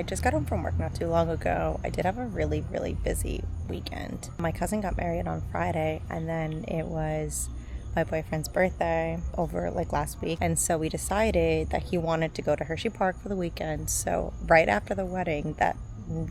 I just got home from work not too long ago. I did have a really, really busy weekend. My cousin got married on Friday, and then it was my boyfriend's birthday over like last week, and so we decided that he wanted to go to Hershey Park for the weekend. So right after the wedding,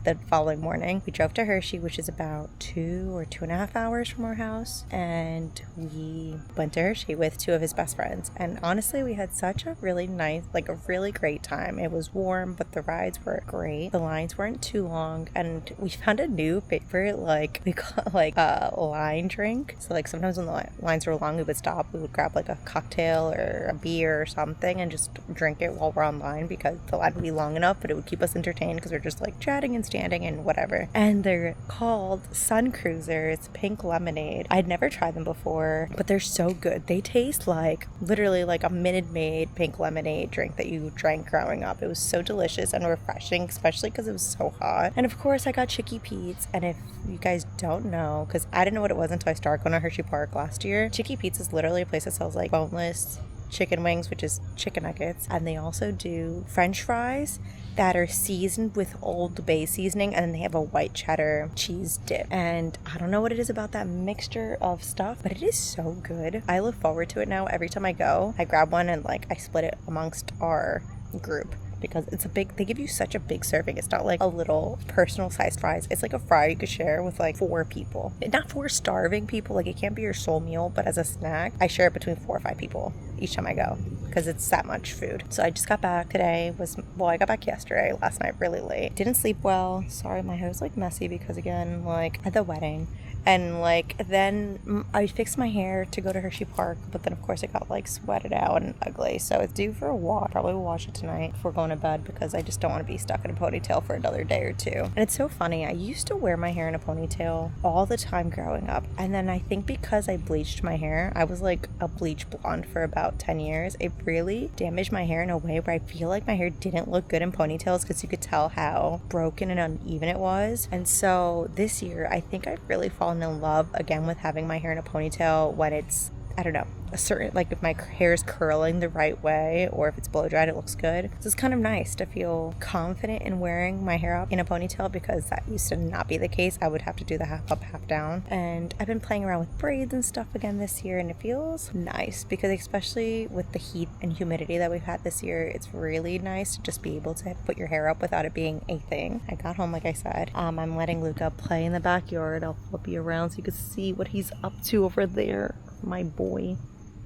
the following morning, we drove to Hershey, which is about 2 or 2.5 hours from our house, and we went to Hershey with 2 of his best friends. And honestly, we had such a really nice, like a really great time. It was warm, but the rides were great. The lines weren't too long, and we found a new favorite, like we call it like a line drink. So like sometimes when the lines were long, we would stop, we would grab like a cocktail or a beer or something and just drink it while we're online, because the line would be long enough, but it would keep us entertained because we're just like chatting and standing and whatever. And they're called Sun Cruisers Pink Lemonade. I'd never tried them before, but they're so good. They taste like literally like a Minute-Maid pink lemonade drink that you drank growing up. It was so delicious and refreshing, especially because it was so hot. And of course I got Chicky Pete's, and if you guys don't know, because I didn't know what it was until I started going to Hershey Park last year, Chicky Pete's is literally a place that sells like boneless chicken wings, which is chicken nuggets, and they also do French fries that are seasoned with Old Bay seasoning, and then they have a white cheddar cheese dip. And I don't know what it is about that mixture of stuff, but it is so good. I look forward to it now. Every time I go, I grab one and like I split it amongst our group, because it's a big, they give you such a big serving. It's not like a little personal sized fries. It's like a fry you could share with like 4 people. Not 4 starving people, like it can't be your sole meal, but as a snack, I share it between 4 or 5 people each time I go, because it's that much food. So I just got back today, I got back yesterday, last night really late. Didn't sleep well. Sorry, my hair was like messy because again, like at the wedding. And like then I fixed my hair to go to Hershey Park, but then of course it got like sweated out and ugly, so it's due for a wash. Probably will wash it tonight before going to bed, because I just don't want to be stuck in a ponytail for another day or two. And it's so funny, I used to wear my hair in a ponytail all the time growing up, and then I think because I bleached my hair, I was like a bleach blonde for about 10 years. It really damaged my hair in a way where I feel like my hair didn't look good in ponytails, because you could tell how broken and uneven it was. And so this year I think I've really fallen in love again with having my hair in a ponytail when it's, I don't know, a certain, like if my hair is curling the right way or if it's blow dried, it looks good. So it's kind of nice to feel confident in wearing my hair up in a ponytail, because that used to not be the case. I would have to do the half up, half down. And I've been playing around with braids and stuff again this year, and it feels nice, because especially with the heat and humidity that we've had this year, it's really nice to just be able to put your hair up without it being a thing. I got home, like I said, I'm letting Luca play in the backyard. I'll flip you around so you can see what he's up to over there, my boy.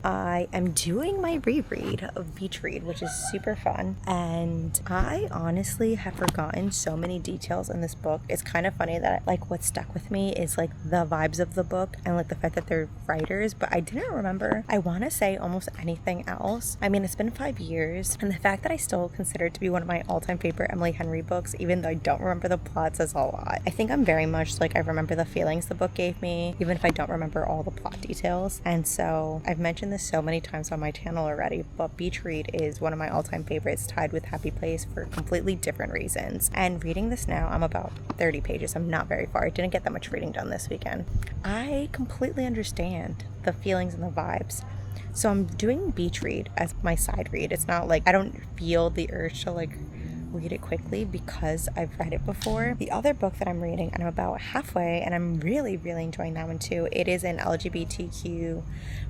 I am doing my reread of Beach Read, which is super fun, and I honestly have forgotten so many details in this book. It's kind of funny that like what stuck with me is like the vibes of the book and like the fact that they're writers, but I didn't remember, I want to say, almost anything else. I mean, it's been 5 years, and the fact that I still consider it to be one of my all-time favorite Emily Henry books, even though I don't remember the plot, says a lot. I think I'm very much like, I remember the feelings the book gave me, even if I don't remember all the plot details. And so I've mentioned this so many times on my channel already, but Beach Read is one of my all-time favorites, tied with Happy Place for completely different reasons. And reading this now, I'm about 30 pages. I'm not very far. I didn't get that much reading done this weekend. I completely understand the feelings and the vibes. So I'm doing Beach Read as my side read. It's not like I don't feel the urge to like read it quickly because I've read it before. The other book that I'm reading, and I'm about halfway, and I'm really, really enjoying that one too. It is an LGBTQ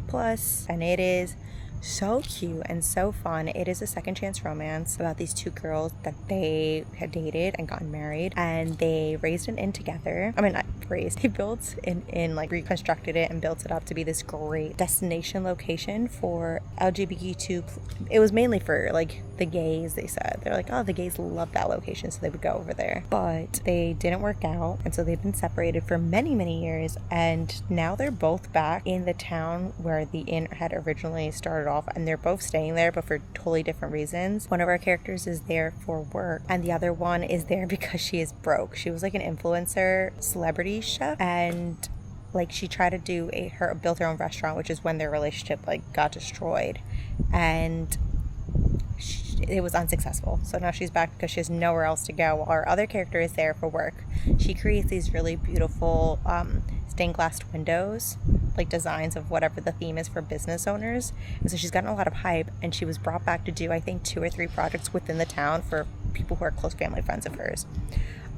plus, and it is so cute and so fun. It is a second chance romance about these 2 girls that they had dated and gotten married, and they raised an inn together. I mean, not raised, they built an inn, like reconstructed it and built it up to be this great destination location for LGBTQ. It was mainly for like the gays, they said. They're like, oh, the gays love that location, so they would go over there. But they didn't work out, and so they've been separated for many, many years, and now they're both back in the town where the inn had originally started off, and they're both staying there, but for totally different reasons. One of our characters is there for work, and the other one is there because she is broke. She was like an influencer celebrity chef, and like she tried to do built her own restaurant, which is when their relationship like got destroyed, and it was unsuccessful. So now she's back because she has nowhere else to go, while our other character is there for work. She creates these really beautiful stained glass windows, like designs of whatever the theme is for business owners. And so she's gotten a lot of hype, and she was brought back to do, I think, 2 or 3 projects within the town for people who are close family friends of hers.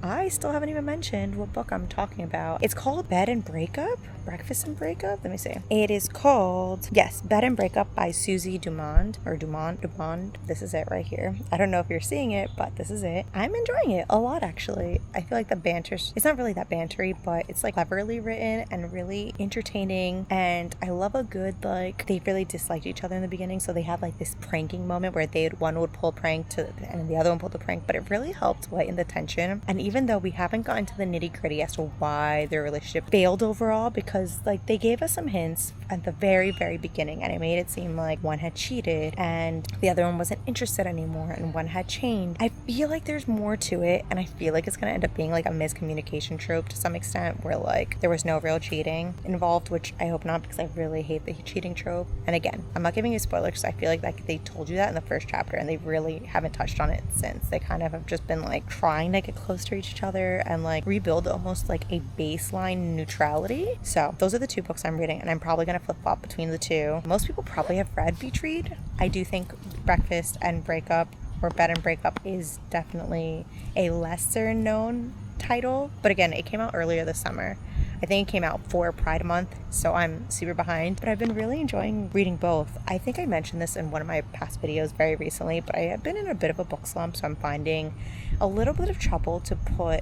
I still haven't even mentioned what book I'm talking about. It's called Bed and Breakup? Breakfast and Breakup? Let me see. It is called, yes, Bed and Breakup by Susie Dumond, or Dumond. This is it right here. I don't know if you're seeing it, but this is it. I'm enjoying it a lot, actually. I feel like the banter, it's not really that bantery, but it's like cleverly written and really entertaining. And I love a good, like, they really disliked each other in the beginning, so they had like this pranking moment where one would pull a prank and the other one pulled the prank, but it really helped lighten the tension. And even though we haven't gotten to the nitty-gritty as to why their relationship failed overall, because like they gave us some hints at the very, very beginning, and it made it seem like one had cheated and the other one wasn't interested anymore, and one had changed. I feel like there's more to it, and I feel like it's gonna end up being like a miscommunication trope to some extent, where like there was no real cheating involved, which I hope not, because I really hate the cheating trope. And again, I'm not giving you spoilers because I feel like they told you that in the first chapter and they really haven't touched on it since. They kind of have just been like trying to get close to each other and like rebuild almost like a baseline neutrality. So those are the two books I'm reading, and I'm probably gonna flip-flop between the two. Most people probably have read Beach Read. I do think Breakfast and Breakup, or Bed and Breakup, is definitely a lesser known title, but again, it came out earlier this summer. I think it came out for Pride Month, so I'm super behind, but I've been really enjoying reading both. I think I mentioned this in one of my past videos very recently, but I have been in a bit of a book slump, so I'm finding a little bit of trouble to put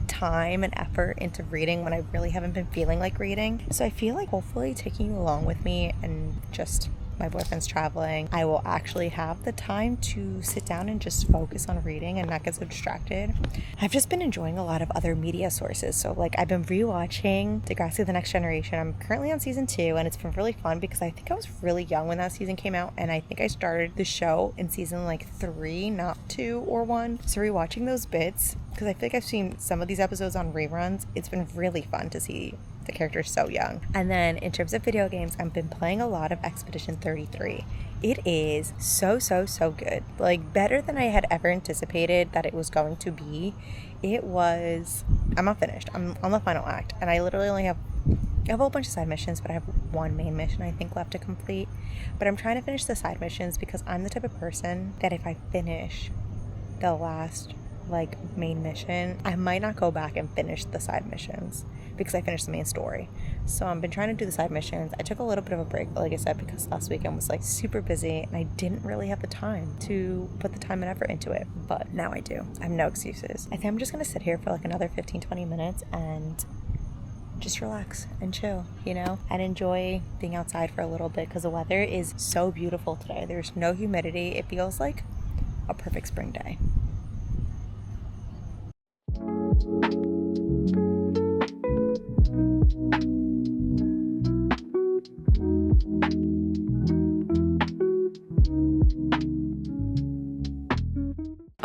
time and effort into reading when I really haven't been feeling like reading. So I feel like hopefully taking you along with me, and just my boyfriend's traveling, I will actually have the time to sit down and just focus on reading and not get so distracted. I've just been enjoying a lot of other media sources. So like I've been rewatching Degrassi The Next Generation. I'm currently on season 2, and it's been really fun because I think I was really young when that season came out, and I think I started the show in season like 3, not 2 or 1. So rewatching those bits, because I feel like I've seen some of these episodes on reruns, it's been really fun to see the character's so young. And then in terms of video games, I've been playing a lot of Expedition 33. It is so good. Like better than I had ever anticipated that it was going to be. It was, I'm not finished. I'm on the final act, and I literally only have a whole bunch of side missions, but I have one main mission I think left to complete. But I'm trying to finish the side missions because I'm the type of person that if I finish the last like main mission, I might not go back and finish the side missions because I finished the main story. So I've been trying to do the side missions. I took a little bit of a break, like I said, because last weekend was like super busy and I didn't really have the time to put the time and effort into it, but now I do. I have no excuses. I think I'm just gonna sit here for like another 15-20 minutes and just relax and chill, you know, and enjoy being outside for a little bit because the weather is so beautiful today. There's no humidity. It feels like a perfect spring day.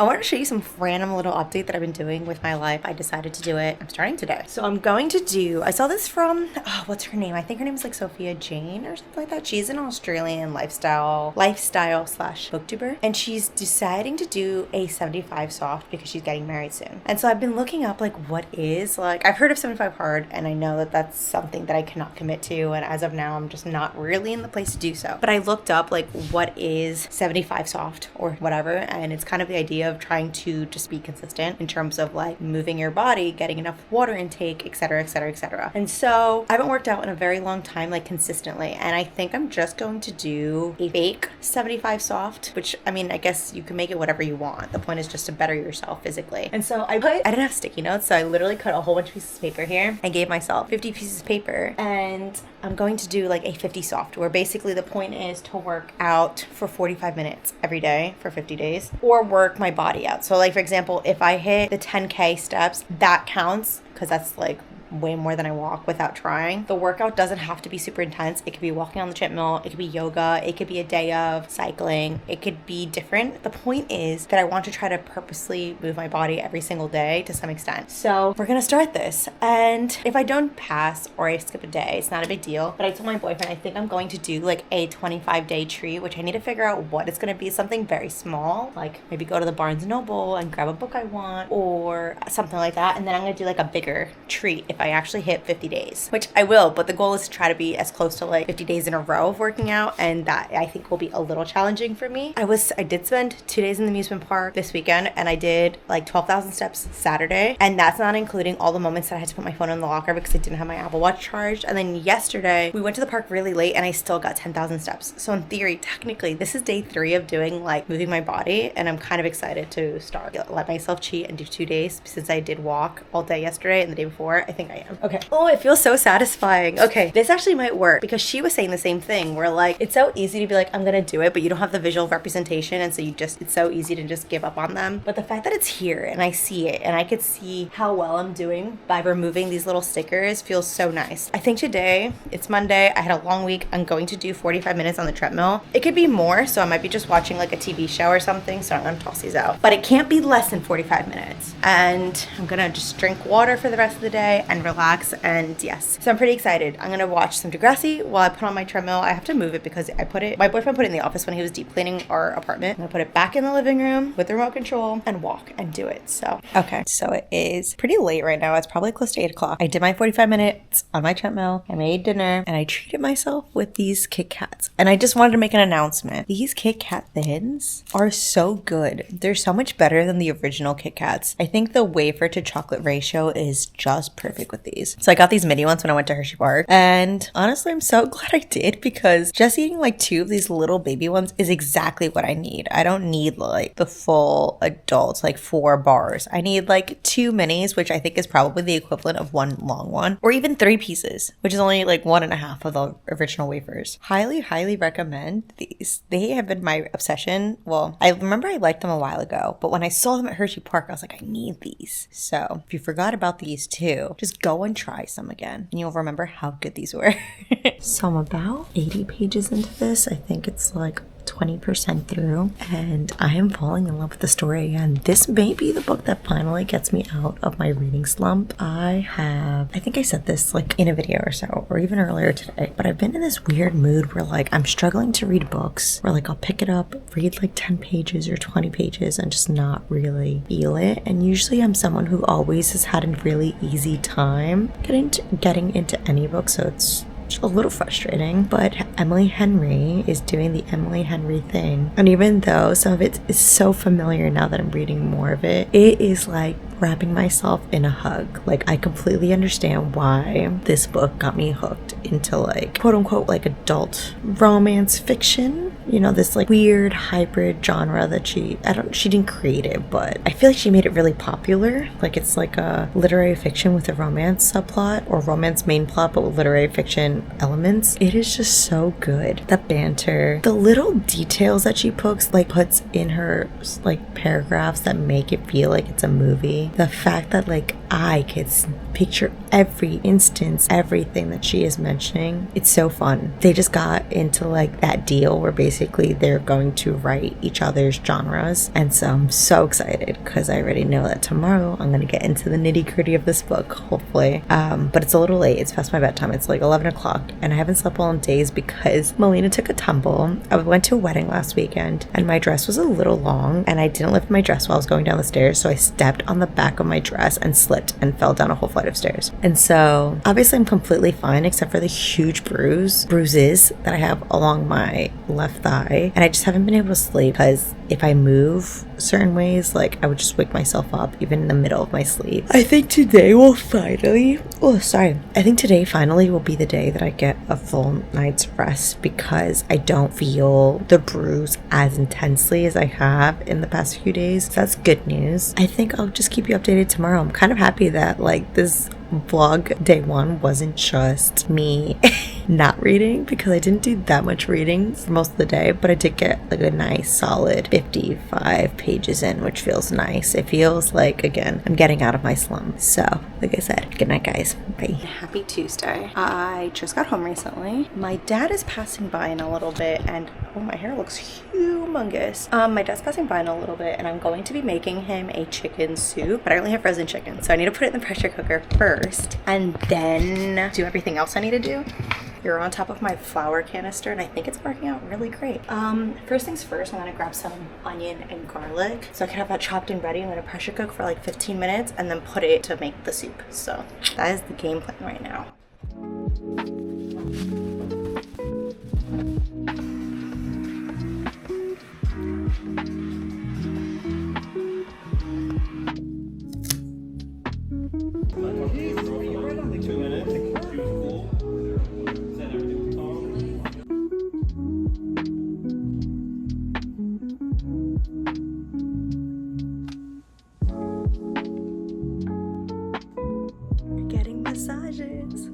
I want to show you some random little update that I've been doing with my life. I decided to do it. I'm starting today. So I'm going to do, I saw this from, what's her name? I think her name is like Sophia Jane or something like that. She's an Australian lifestyle slash booktuber. And she's deciding to do a 75 soft because she's getting married soon. And so I've been looking up like what is, like I've heard of 75 hard and I know that that's something that I cannot commit to. And as of now, I'm just not really in the place to do so. But I looked up like what is 75 soft or whatever. And it's kind of the idea of trying to just be consistent in terms of like moving your body, getting enough water intake, etc, etc, etc. And so I haven't worked out in a very long time, like consistently, and I think I'm just going to do a fake 75 soft, which I mean, I guess you can make it whatever you want. The point is just to better yourself physically. And so I didn't have sticky notes, so I literally cut a whole bunch of pieces of paper here and gave myself 50 pieces of paper, and I'm going to do like a 50 soft, where basically the point is to work out for 45 minutes every day for 50 days, or work my body out. So like for example, if I hit the 10K steps, that counts because that's like way more than I walk without trying. The workout doesn't have to be super intense. It could be walking on the treadmill, it could be yoga, it could be a day of cycling, it could be different. The point is that I want to try to purposely move my body every single day to some extent. So we're gonna start this, and if I don't pass or I skip a day, it's not a big deal. But I told my boyfriend I think I'm going to do like a 25-day treat, which I need to figure out what it's gonna be. Something very small, like maybe go to the Barnes & Noble and grab a book I want or something like that, and then I'm gonna do like a bigger treat if if I actually hit 50 days, which I will, but the goal is to try to be as close to like 50 days in a row of working out, and that I think will be a little challenging for me. I did spend 2 days in the amusement park this weekend, and I did like 12,000 steps Saturday, and that's not including all the moments that I had to put my phone in the locker because I didn't have my Apple Watch charged. And then yesterday we went to the park really late and I still got 10,000 steps. So in theory, technically, this is day 3 of doing like moving my body, and I'm kind of excited to let myself cheat and do 2 days since I did walk all day yesterday and the day before. I think I am. Okay. Oh, it feels so satisfying. Okay, this actually might work because she was saying the same thing where like it's so easy to be like, I'm gonna do it, but you don't have the visual representation, and so it's so easy to just give up on them. But the fact that it's here and I see it and I could see how well I'm doing by removing these little stickers feels so nice. I think today, it's Monday, I had a long week. I'm going to do 45 minutes on the treadmill. It could be more, so I might be just watching like a TV show or something, so I'm gonna toss these out. But it can't be less than 45 minutes. And I'm gonna just drink water for the rest of the day and relax, and yes. So I'm pretty excited. I'm gonna watch some Degrassi while I put on my treadmill. I have to move it because my boyfriend put it in the office when he was deep cleaning our apartment. I'm gonna put it back in the living room with the remote control and walk and do it. So, okay. So it is pretty late right now. It's probably close to 8 o'clock. I did my 45 minutes on my treadmill. I made dinner and I treated myself with these Kit Kats. And I just wanted to make an announcement. These Kit Kat Thins are so good. They're so much better than the original Kit Kats. I think the wafer to chocolate ratio is just perfect with these. So I got these mini ones when I went to Hershey Park. And honestly, I'm so glad I did because just eating like 2 of these little baby ones is exactly what I need. I don't need like the full adults, like 4 bars. I need like 2 minis, which I think is probably the equivalent of 1 long one, or even 3 pieces, which is only like 1.5 of the original wafers. Highly, highly recommend these. They have been my obsession. Well, I remember I liked them a while ago, but when I saw them at Hershey Park, I was like, I need these. So if you forgot about these too, just go and try some again and you'll remember how good these were. So I'm about 80 pages into this. I think it's like 20% through, and I am falling in love with the story again. This may be the book that finally gets me out of my reading slump. I think I said this like in a video or so, or even earlier today, but I've been in this weird mood where like I'm struggling to read books, where like I'll pick it up, read like 10 pages or 20 pages and just not really feel it. And usually I'm someone who always has had a really easy time getting into any book, so it's a little frustrating, but Emily Henry is doing the Emily Henry thing. And even though some of it is so familiar now that I'm reading more of it, it is like wrapping myself in a hug. Like I completely understand why this book got me hooked into like quote unquote like adult romance fiction. You know, this like weird hybrid genre that she didn't create it, but I feel like she made it really popular. Like it's like a literary fiction with a romance subplot, or romance main plot but with literary fiction elements. It is just so good. The banter, the little details that she puts in her like paragraphs that make it feel like it's a movie. The fact that like I could picture every instance, everything that she is mentioning. It's so fun. They just got into like that deal where basically they're going to write each other's genres, and so I'm so excited because I already know that tomorrow I'm going to get into the nitty-gritty of this book, hopefully. But it's a little late. It's past my bedtime. It's like 11 o'clock and I haven't slept well in days because Melina took a tumble. I went to a wedding last weekend and my dress was a little long and I didn't lift my dress while I was going down the stairs, so I stepped on the back of my dress and slipped and fell down a whole flight of stairs. And so obviously I'm completely fine except for the huge bruises that I have along my left thigh, and I just haven't been able to sleep because if I move certain ways, like I would just wake myself up even in the middle of my sleep. I think today finally will be the day that I get a full night's rest because I don't feel the bruise as intensely as I have in the past few days. So that's good news. I think I'll just keep you updated tomorrow. I'm kind of happy that like this vlog day 1 wasn't just me not reading, because I didn't do that much reading for most of the day, but I did get like a nice solid 55 pages in, which feels nice. It feels like, again, I'm getting out of my slump. So like I said, good night guys. Bye. Happy Tuesday. I just got home recently. My dad is passing by in a little bit, and oh, my hair looks humongous. My dad's passing by in a little bit and I'm going to be making him a chicken soup, but I only have frozen chicken, so I need to put it in the pressure cooker first and then do everything else I need to do. here on top of my flour canister, and I think it's working out really great. First things first, I'm gonna grab some onion and garlic so I can have that chopped and ready. I'm gonna pressure cook for like 15 minutes and then put it to make the soup. So that is the game plan right now. Getting massages.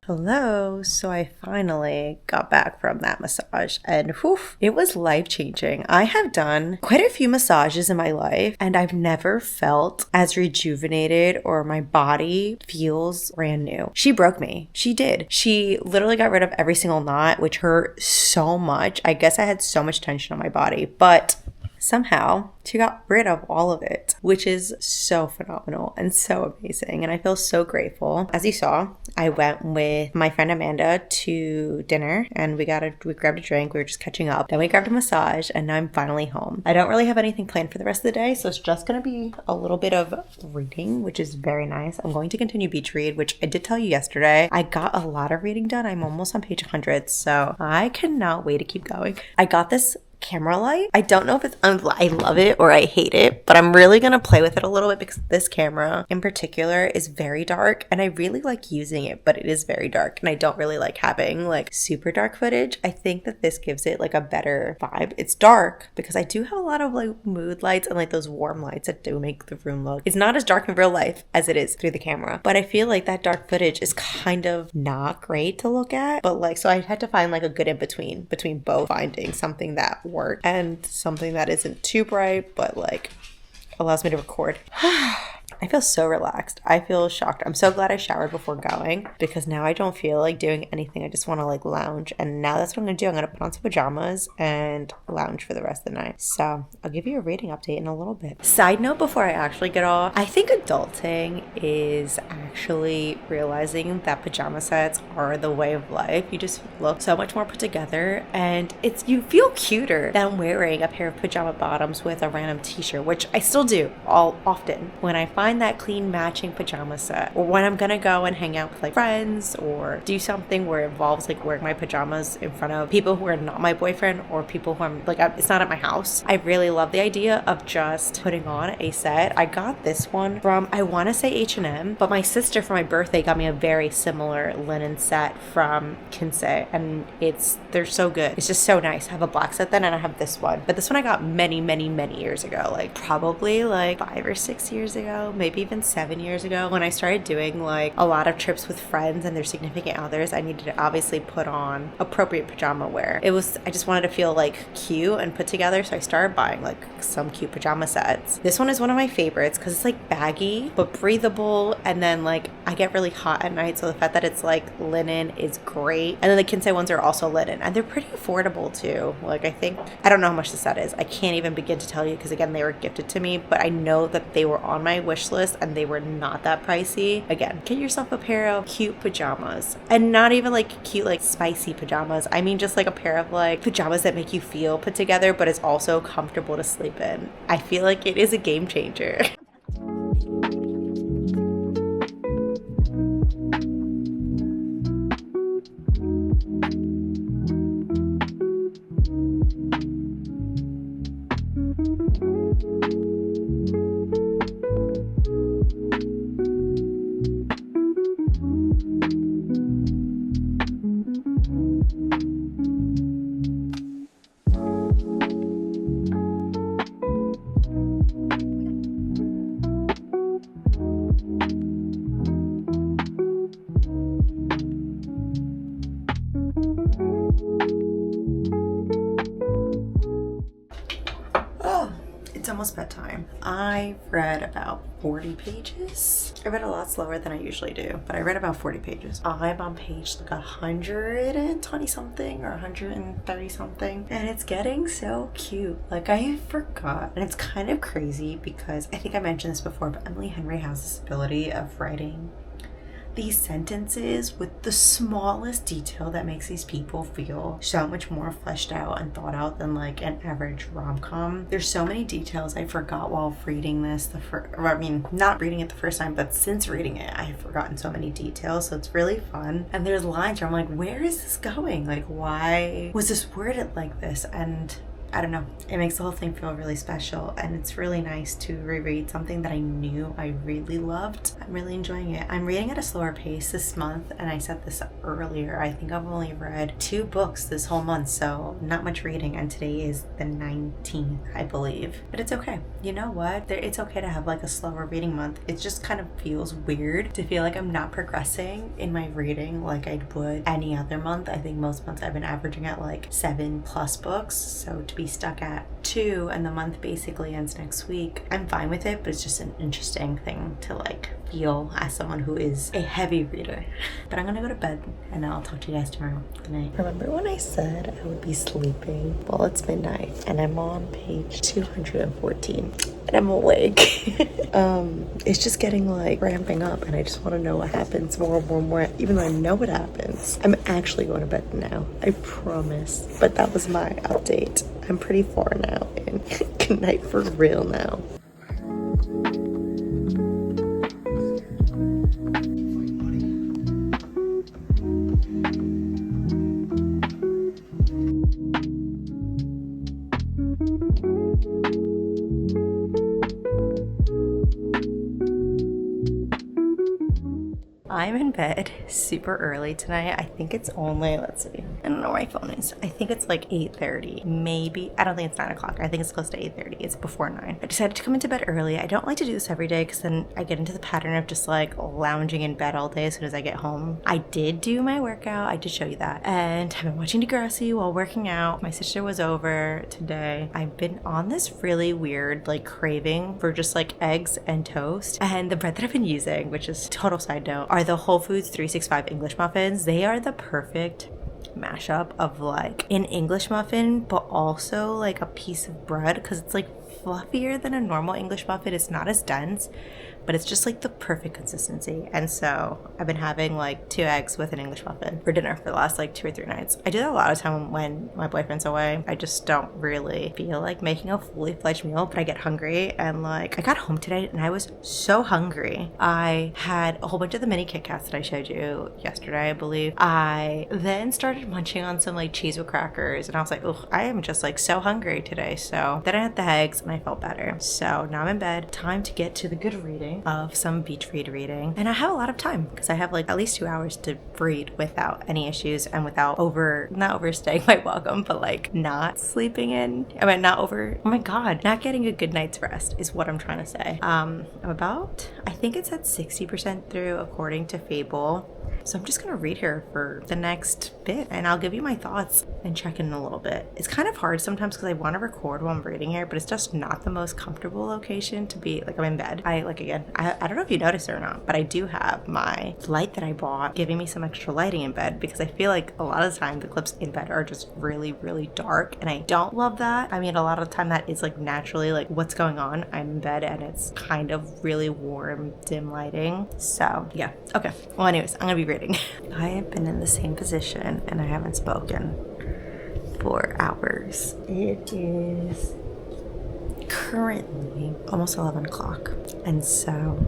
Hello. So I finally got back from that massage and whew, it was life-changing. I have done quite a few massages in my life and I've never felt as rejuvenated or my body feels brand new. She broke me. She did. She literally got rid of every single knot, which hurt so much. I guess I had so much tension on my body, but somehow she got rid of all of it, which is so phenomenal and so amazing. And I feel so grateful. As you saw, I went with my friend Amanda to dinner and we grabbed a drink. We were just catching up. Then we grabbed a massage and now I'm finally home. I don't really have anything planned for the rest of the day. So it's just going to be a little bit of reading, which is very nice. I'm going to continue beach read, which I did tell you yesterday. I got a lot of reading done. I'm almost on page 100. So I cannot wait to keep going. I got this camera light. I don't know if it's I love it or I hate it, but I'm really gonna play with it a little bit because this camera in particular is very dark and I really like using it, but it is very dark and I don't really like having like super dark footage. I think that this gives it like a better vibe. It's dark because I do have a lot of like mood lights and like those warm lights that do make the room look. It's not as dark in real life as it is through the camera, but I feel like that dark footage is kind of not great to look at, but like so I had to find like a good in between both, finding something that work and something that isn't too bright but like allows me to record. I feel so relaxed. I feel shocked. I'm so glad I showered before going because now I don't feel like doing anything. I just want to like lounge. And now that's what I'm going to do. I'm going to put on some pajamas and lounge for the rest of the night. So I'll give you a reading update in a little bit. Side note before I actually get off, I think adulting is actually realizing that pajama sets are the way of life. You just look so much more put together and you feel cuter than wearing a pair of pajama bottoms with a random t-shirt, which I still do often. When I find that clean matching pajama set, or when I'm gonna go and hang out with like friends or do something where it involves like wearing my pajamas in front of people who are not my boyfriend or people who I'm like it's not at my house. I really love the idea of just putting on a set. I got this one from I want to say H&M, but my sister for my birthday got me a very similar linen set from Kinsey and they're so good. It's just so nice. I have a black set then and I have this one, but this one I got many years ago, like probably like 5 or 6 years ago, maybe even 7 years ago, when I started doing like a lot of trips with friends and their significant others. I needed to obviously put on appropriate pajama wear. I just wanted to feel like cute and put together, so I started buying like some cute pajama sets. This one is one of my favorites because it's like baggy but breathable, and then like I get really hot at night, so the fact that it's like linen is great. And then the Kinsey ones are also linen and they're pretty affordable too. Like I don't know how much the set is. I can't even begin to tell you because again they were gifted to me, but I know that they were on my wish list and they were not that pricey. Again, get yourself a pair of cute pajamas, and not even like cute like spicy pajamas. I mean just like a pair of like pajamas that make you feel put together but is also comfortable to sleep in. I feel like it is a game changer. It's almost bedtime. I read about 40 pages. I read a lot slower than I usually do, but I read about 40 pages. I'm on page like 120 something or 130 something, and it's getting so cute. Like I forgot, and it's kind of crazy because I think I mentioned this before, but Emily Henry has this ability of writing these sentences with the smallest detail that makes these people feel so much more fleshed out and thought out than like an average rom-com. There's so many details I forgot while reading this not reading it the first time, but since reading it I've forgotten so many details, so it's really fun. And there's lines where I'm like, where is this going? Like, why was this worded like this? And I don't know, it makes the whole thing feel really special, and it's really nice to reread something that I knew I really loved. I'm really enjoying it. I'm reading at a slower pace this month, and I said this earlier, I think I've only read 2 books this whole month, so not much reading, and today is the 19th, I believe. But it's okay. You know what? It's okay to have like a slower reading month. It just kind of feels weird to feel like I'm not progressing in my reading like I would any other month. I think most months I've been averaging at like 7+ books, so to be stuck at 2 and the month basically ends next week, I'm fine with it, but it's just an interesting thing to like feel as someone who is a heavy reader. But I'm gonna go to bed and I'll talk to you guys tomorrow. Good night. Remember when I said I would be sleeping? Well, it's midnight and I'm on page 214 and I'm awake. It's just getting like ramping up, and I just want to know what happens more, even though I know what happens. I'm actually going to bed now, I promise. But that was my update. I'm pretty far now, and good night for real now. I'm in bed super early tonight. I think it's only, let's see, I don't know where my phone is. I think it's like 8:30, maybe. I don't think it's 9 o'clock. I think it's close to 8:30. It's before 9. I decided to come into bed early. I don't like to do this every day because then I get into the pattern of just like lounging in bed all day as soon as I get home. I did do my workout. I did show you that. And I've been watching Degrassi while working out. My sister was over today. I've been on this really weird like craving for just like eggs and toast. And the bread that I've been using, which is total side note, are the Whole Foods 365 English muffins. They are the perfect mashup of like an English muffin, but also like a piece of bread, because it's like fluffier than a normal English muffin. It's not as dense, but it's just like the perfect consistency. And so I've been having like 2 eggs with an English muffin for dinner for the last like 2 or 3 nights. I do that a lot of time when my boyfriend's away. I just don't really feel like making a fully fledged meal, but I get hungry. And like I got home today and I was so hungry. I had a whole bunch of the mini Kit Kats that I showed you yesterday, I believe. I then started munching on some like cheese with crackers, and I was like, ugh, I am just like so hungry today. So then I had the eggs and I felt better. So now I'm in bed. Time to get to the good reading of some beach reading, and I have a lot of time because I have like at least 2 hours to read without any issues and without not overstaying my welcome, but like not sleeping in. Not getting a good night's rest is what I'm trying to say. I'm about, I think it's at 60% through according to Fable. So I'm just going to read here for the next bit, and I'll give you my thoughts and check in a little bit. It's kind of hard sometimes because I want to record while I'm reading here, but it's just not the most comfortable location to be. Like, I'm in bed. I don't know if you noticed it or not, but I do have my light that I bought giving me some extra lighting in bed, because I feel like a lot of the time the clips in bed are just really, really dark, and I don't love that. I mean, a lot of the time that is like naturally like what's going on. I'm in bed and it's kind of really warm, dim lighting. So yeah. Okay. Well, anyways, I'm going to be reading. I have been in the same position and I haven't spoken for hours. It is currently almost 11 o'clock, and so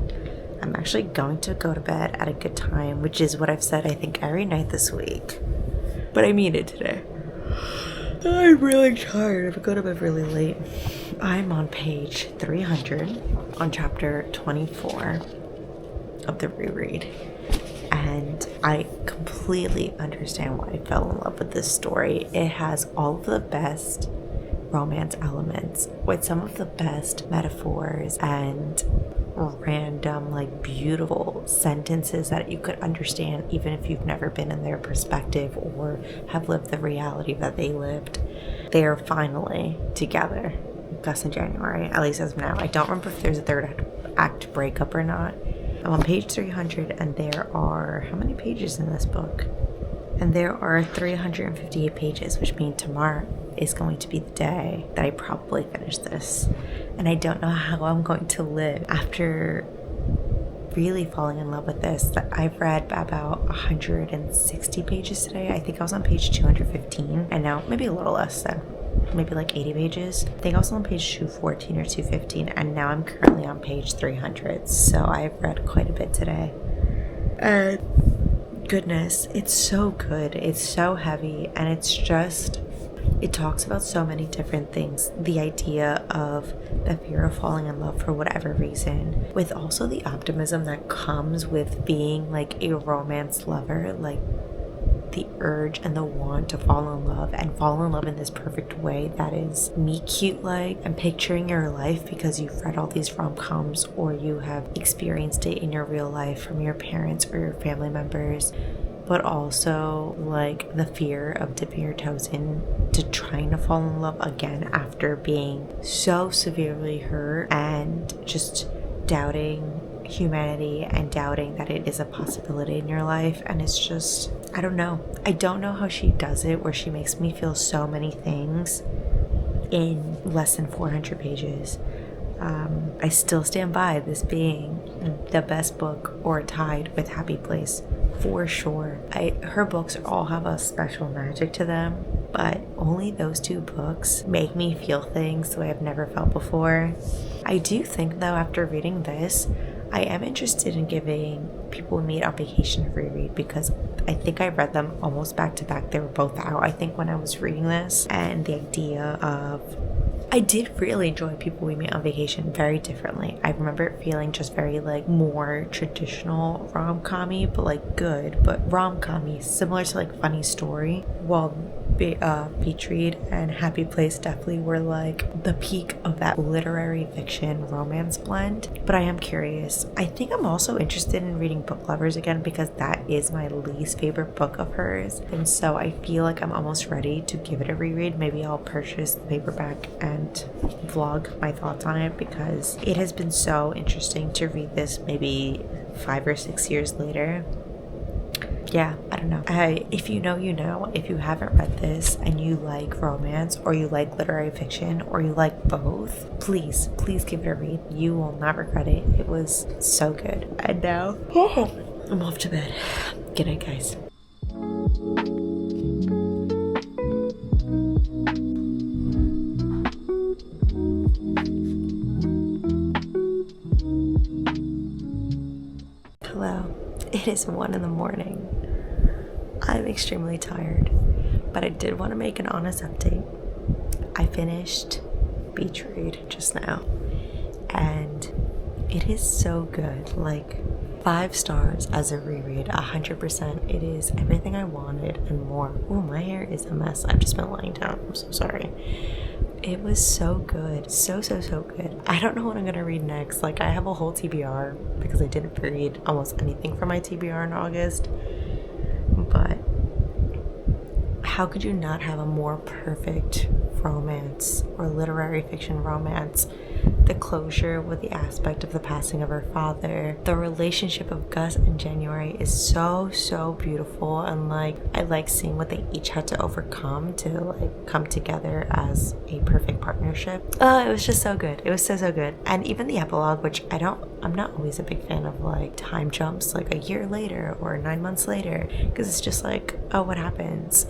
I'm actually going to go to bed at a good time, which is what I've said I think every night this week, but I mean it today. I'm really tired. I've gone to bed really late. I'm on page 300 on chapter 24 of the reread. And I completely understand why I fell in love with this story. It has all of the best romance elements with some of the best metaphors and random, like, beautiful sentences that you could understand even if you've never been in their perspective or have lived the reality that they lived. They are finally together. Gus and January, at least as of now. I don't remember if there's a third act breakup or not. I'm on page 300, and there are, how many pages in this book? And there are 358 pages, which means tomorrow is going to be the day that I probably finish this. And I don't know how I'm going to live after really falling in love with this. I've read about 160 pages today. I think I was on page 215, and now maybe a little less than, maybe like 80 pages. I think I was on page 214 or 215, and now I'm currently on page 300. So I've read quite a bit today. And goodness, it's so good. It's so heavy, and it's just, it talks about so many different things. The idea of the fear of falling in love for whatever reason, with also the optimism that comes with being like a romance lover, like the urge and the want to fall in love, and fall in love in this perfect way that is meet cute like, and picturing your life because you've read all these rom-coms or you have experienced it in your real life from your parents or your family members, but also like the fear of dipping your toes in to trying to fall in love again after being so severely hurt, and just doubting humanity and doubting that it is a possibility in your life. And it's just, I don't know how she does it, where she makes me feel so many things in less than 400 pages. I still stand by this being the best book, or tied with Happy Place for sure. Her books all have a special magic to them, but only those two books make me feel things the way I've never felt before. I do think though, after reading this, I am interested in giving People We Meet on Vacation a reread, because I think I read them almost back to back. They were both out, I think, when I was reading this, and the idea of, I did really enjoy People We Meet on Vacation very differently. I remember it feeling just very like more traditional rom-com-y, but like good, but rom-com-y, similar to like Funny Story, while Beach Read and Happy Place definitely were like the peak of that literary fiction romance blend. But I am curious. I think I'm also interested in reading Book Lovers again, because that is my least favorite book of hers, and so I feel like I'm almost ready to give it a reread. Maybe I'll purchase the paperback and vlog my thoughts on it, because it has been so interesting to read this maybe 5 or 6 years later. Yeah, I don't know. If you know, you know. If you haven't read this and you like romance, or you like literary fiction, or you like both, please give it a read. You will not regret it. It was so good. And now, I'm off to bed. Good night, guys. Hello. It is 1 a.m. I'm extremely tired, but I did want to make an honest update. I finished Beach Read just now, and it is so good. Like, 5 stars as a reread, 100%. It is everything I wanted and more. Oh, my hair is a mess. I've just been lying down. I'm so sorry. It was so good. So good. I don't know what I'm gonna read next. Like, I have a whole TBR because I didn't read almost anything from my TBR in August. But how could you not have a more perfect romance or literary fiction romance? The closure with the aspect of the passing of her father. The relationship of Gus and January is so beautiful, and like, I like seeing what they each had to overcome to like come together as a perfect partnership. It was just so good. It was so good. And even the epilogue, which I'm not always a big fan of like time jumps, like a year later or 9 months later, because it's just like, oh, what happens?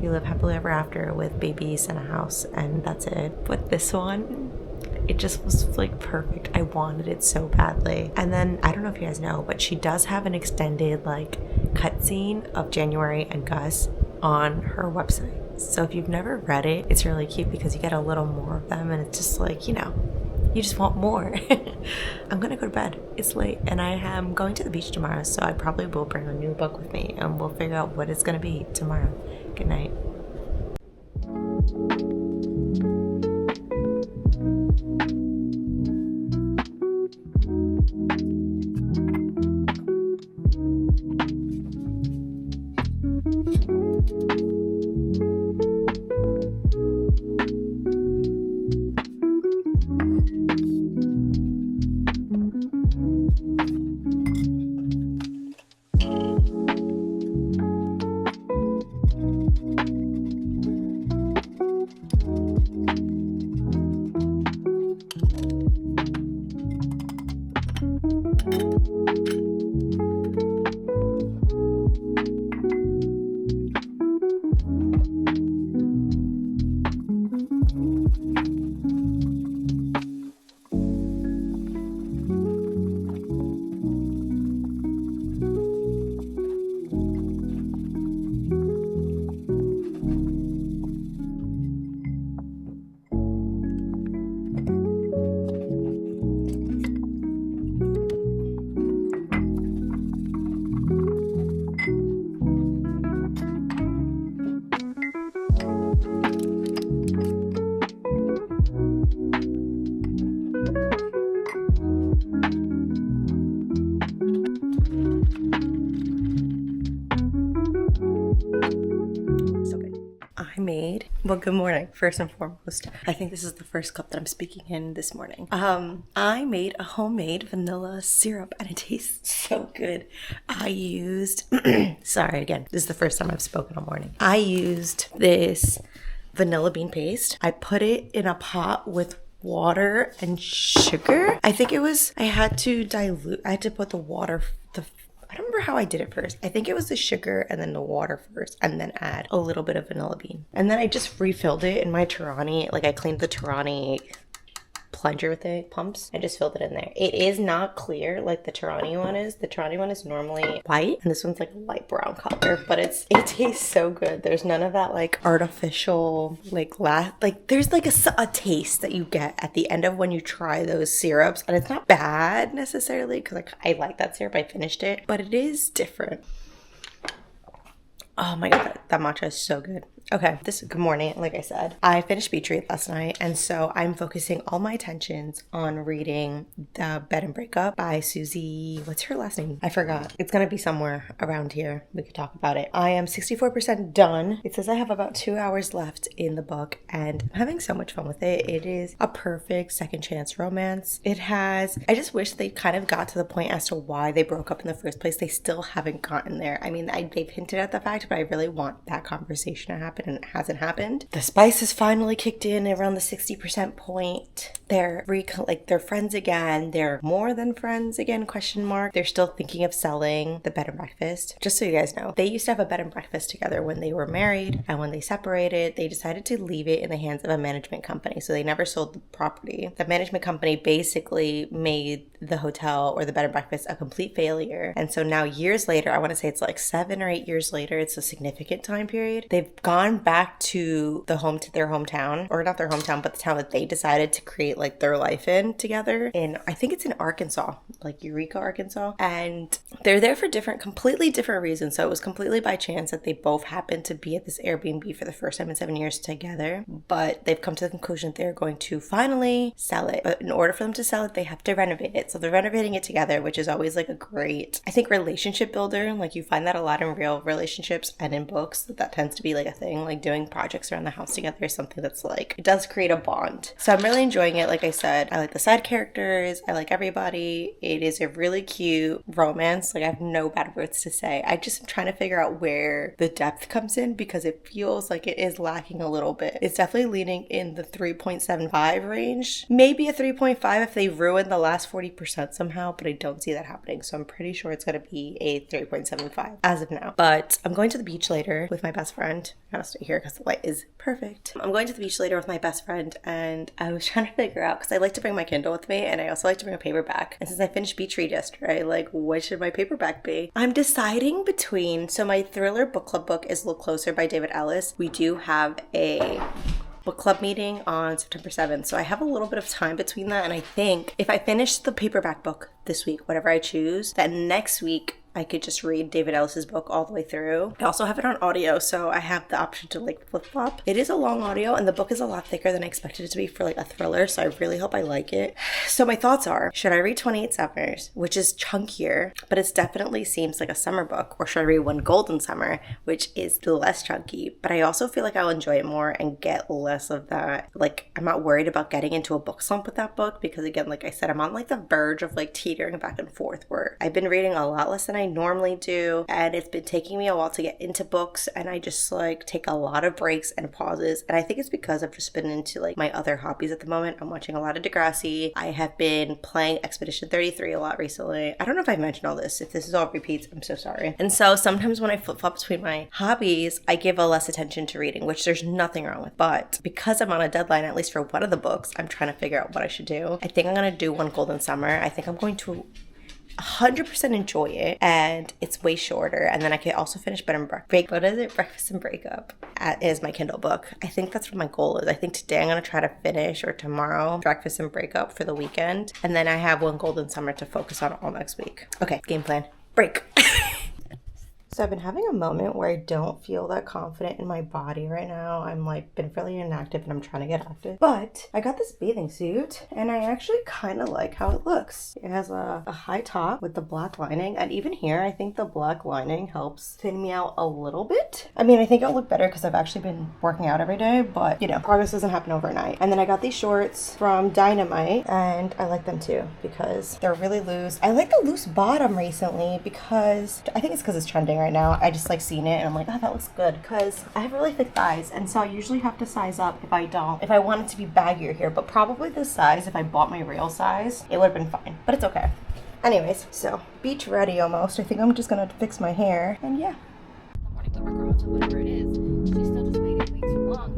You live happily ever after with babies and a house, and that's it. But this one, it just was like perfect. I wanted it so badly. And then, I don't know if you guys know, but she does have an extended like cutscene of January and Gus on her website. So if you've never read it, it's really cute because you get a little more of them, and it's just like, you know, you just want more. I'm gonna go to bed. It's late, and I am going to the beach tomorrow, so I probably will bring a new book with me, and we'll figure out what it's gonna be tomorrow. Good night. Well, good morning, first and foremost. I think this is the first cup that I'm speaking in this morning. I made a homemade vanilla syrup and it tastes so good. I used, sorry again, this is the first time I've spoken all morning. I used this vanilla bean paste. I put it in a pot with water and sugar. I think it was, I had to put the water, I don't remember how I did it first. I think it was the sugar and then the water first and then add a little bit of vanilla bean. And then I just refilled it in my Tarani. Like I cleaned the Tarani plunger with the pumps. I just filled it in there. It is not clear like the Tarani one is. The Tarani one is normally white and this one's like a light brown color, but it tastes so good. There's none of that like artificial there's like a taste that you get at the end of when you try those syrups, and it's not bad necessarily because like I like that syrup. I finished it, but it is different. Oh my god, that matcha is so good. Okay, good morning. Like I said, I finished Beach Read last night, and so I'm focusing all my attentions on reading the Bed and Breakup by Susie. What's her last name? I forgot. It's gonna be somewhere around here. We could talk about it. I am 64% done. It says I have about 2 hours left in the book, and I'm having so much fun with it. It is a perfect second chance romance. I just wish they kind of got to the point as to why they broke up in the first place. They still haven't gotten there. I mean, they've hinted at the fact, but I really want that conversation to happen, and it hasn't happened. The spice has finally kicked in around the 60% point. They're friends again. They're more than friends again, ? They're still thinking of selling the bed and breakfast. Just so you guys know, they used to have a bed and breakfast together when they were married, and when they separated, they decided to leave it in the hands of a management company. So they never sold the property. The management company basically made the hotel or the bed and breakfast a complete failure. And so now years later, I want to say it's like 7 or 8 years later, it's a significant time period, they've gone back to their hometown, or not their hometown, but the town that they decided to create like their life in together. I think it's in Arkansas, like Eureka, Arkansas. And they're there for completely different reasons. So it was completely by chance that they both happened to be at this Airbnb for the first time in 7 years together. But they've come to the conclusion that they're going to finally sell it. But in order for them to sell it, they have to renovate it. So they're renovating it together, which is always like a great, I think, relationship builder. Like you find that a lot in real relationships and in books. That tends to be like a thing. Like doing projects around the house together is something that's like, it does create a bond. So I'm really enjoying it. Like I said, I like the side characters. I like everybody. It is a really cute romance. Like I have no bad words to say. I just am trying to figure out where the depth comes in because it feels like it is lacking a little bit. It's definitely leaning in the 3.75 range. Maybe a 3.5 if they ruin the last 40% somehow, but I don't see that happening. So I'm pretty sure it's going to be a 3.75 as of now. But I'm going to the beach later with my best friend. I gotta stay here because the light is perfect. I'm going to the beach later with my best friend, and I was trying to figure out, because I like to bring my Kindle with me, and I also like to bring a paperback. And since I finished Beach Read yesterday, like, what should my paperback be? I'm deciding between, so my thriller book club book is Look Closer by David Ellis. We do have a book club meeting on September 7th, so I have a little bit of time between that, and I think if I finish the paperback book this week, whatever I choose, that next week I could just read David Ellis's book all the way through. I also have it on audio, so I have the option to like flip-flop. It is a long audio, and the book is a lot thicker than I expected it to be for like a thriller, so I really hope I like it. So my thoughts are, should I read 28 Summers, which is chunkier, but it definitely seems like a summer book, or should I read One Golden Summer, which is less chunky, but I also feel like I'll enjoy it more and get less of that. Like, I'm not worried about getting into a book slump with that book, because again, like I said, I'm on like the verge of like teetering back and forth, where I've been reading a lot less than I normally do, and it's been taking me a while to get into books, and I just like take a lot of breaks and pauses, and I think it's because I've just been into like my other hobbies at the moment. I'm watching a lot of Degrassi. I have been playing Expedition 33 a lot recently. I don't know if I've mentioned all this. If this is all repeats, I'm so sorry. And so sometimes when I flip-flop between my hobbies, I give a less attention to reading, which there's nothing wrong with, but because I'm on a deadline, at least for one of the books, I'm trying to figure out what I should do. I think I'm going to do One Golden Summer. I think I'm going to 100% enjoy it, and it's way shorter, and then I can also finish Breakfast and Breakup is my Kindle book. I think that's what my goal is. I think today I'm going to try to finish, or tomorrow, Breakfast and Breakup for the weekend, and then I have One Golden Summer to focus on all next week. Okay, game plan. Break. So I've been having a moment where I don't feel that confident in my body right now. I'm like been fairly inactive and I'm trying to get active. But I got this bathing suit and I actually kind of like how it looks. It has a high top with the black lining, and even here I think the black lining helps thin me out a little bit. I mean, I think it'll look better because I've actually been working out every day, but you know, progress doesn't happen overnight. And then I got these shorts from Dynamite and I like them too because they're really loose. I like the loose bottom recently because I think it's because it's trending right now. I just like seeing it and I'm like, oh, that looks good, because I have really thick thighs and so I usually have to size up if I want it to be baggier here. But probably this size, if I bought my real size, it would have been fine, but it's okay. Anyways, so beach ready almost. I think I'm just gonna fix my hair and yeah. The morning glimmer girl to whatever it is, she's still just waiting way too long.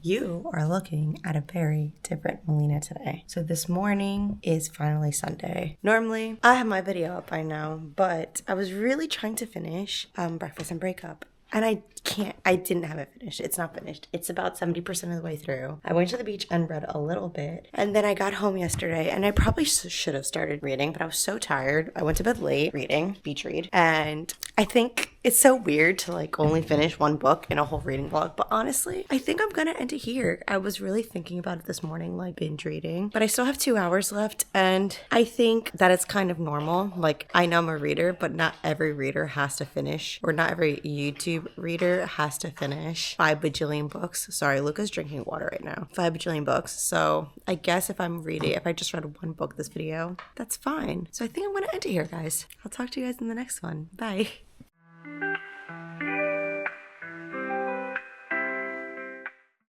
You are looking at a very different Melina today. So this morning is finally Sunday. Normally, I have my video up by now, but I was really trying to finish Breakfast and Breakup. And I didn't have it finished. It's not finished. It's about 70% of the way through. I went to the beach and read a little bit. And then I got home yesterday and I probably should have started reading, but I was so tired. I went to bed late reading, beach read. And I think it's so weird to like only finish one book in a whole reading vlog. But honestly, I think I'm going to end it here. I was really thinking about it this morning, like binge reading. But I still have 2 hours left. And I think that it's kind of normal. Like, I know I'm a reader, but not every reader has to finish, or not every YouTube reader has to finish 5 bajillion books. Sorry, Luca's drinking water right now. 5 bajillion books. So I guess if I just read one book this video, that's fine. So I think I'm going to end it here, guys. I'll talk to you guys in the next one. Bye.